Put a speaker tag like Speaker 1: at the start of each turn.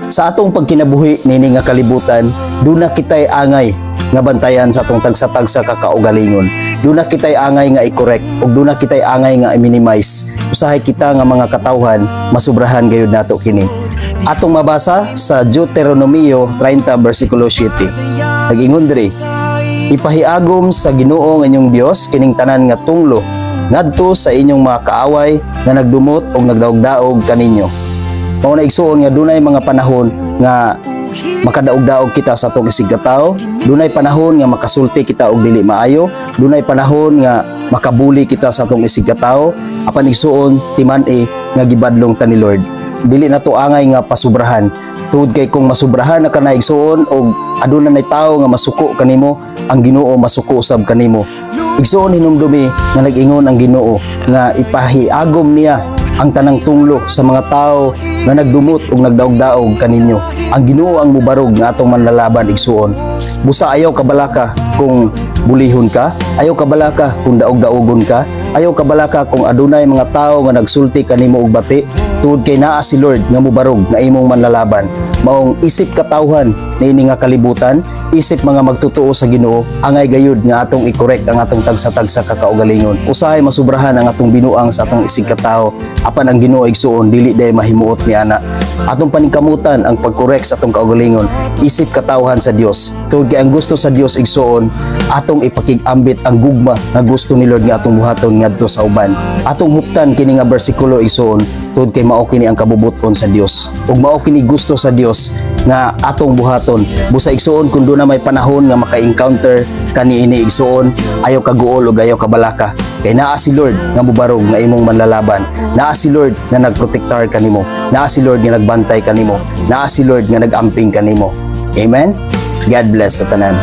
Speaker 1: Sa atong pagkinabuhi nini nga kalibutan, duna kitay angay nga bantayan sa atong tagsa-tagsa kakaugalingon. Duna kitay angay nga i-correct ug duna kitay angay nga i-minimize. Usahay kita nga mga katawhan masubrahan gayud nato kini. Atong mabasa sa Deuteronomio 30 versikulo 7. Nag-ingon diri, ipahiagom sa Ginoo nga inyong Dios kining tanan nga tunglo ngadto sa inyong mga kaaway nga nagdumot og nagdaog-daog kaninyo. Mao na igsuon nga dunay mga panahon nga makadaog-daog kita sa atong isigkatawo, dunay panahon nga makasulti kita og dili maayo, dunay panahon nga makabuli kita sa atong isigkatawo, apan igsuon timan-i nga gibadlong ta ni Lord. Dili na to angay nga pasubrahan. Tungod kay kung masubrahan na ka na igsuon og aduna nay tawo nga masuko kanimo, ang Ginoo masuko usab kanimo. Igsuon hinumdumi nga nag-ingon ang Ginoo nga ipahiagom niya ang tanang tunglo sa mga tao nga nagdumot ug nagdaog-daog kaninyo. Ang Ginoo ang mubarog nga atong manlalaban igsuon. Busa ayaw kabalaka kung bulihon ka, ayaw kabalaka kung daog-daogon ka, ayaw kabalaka kung adunay mga tao nga nagsulti kanimo og bati, tuod kay naa si Lord nga mubarog nga imong manlalaban. Maong isip katawhan niini nga kalibutan, isip mga magtutuo sa Ginoo, angay gayud nga atong i-correct ang atong tagsa-tagsa kakaugalingon. Usahay masubrahan ang atong binuang sa atong isig katawo, apan ang Ginoo igsuon dili day mahimuot ni ana. Atong paningkamutan ang pag-correct sa atong kaugalingon, isip katawhan sa Dios. Tuod kay ang gusto sa Dios igsuon, atong ipakig-ambit ang gugma nga gusto ni Lord nga atong buhaton ngadto sa uban. Atong huptan kini nga bersikulo igsuon, tuod kay mao kini ang kabubuton sa Dios. Ug mao kini gusto sa Dios nga atong buhaton. Busa igsuon kun do na may panahon nga maka-encounter kaniini igsuon, ayaw kaguol ug ayaw kabalaka. Kay naa si Lord nga mubarog nga imong manlalaban. Naa si Lord nga nagprotektar kanimo. Naa si Lord nga nagbantay kanimo. Naa si Lord nga nagamping kanimo. Amen. God bless sa tanan.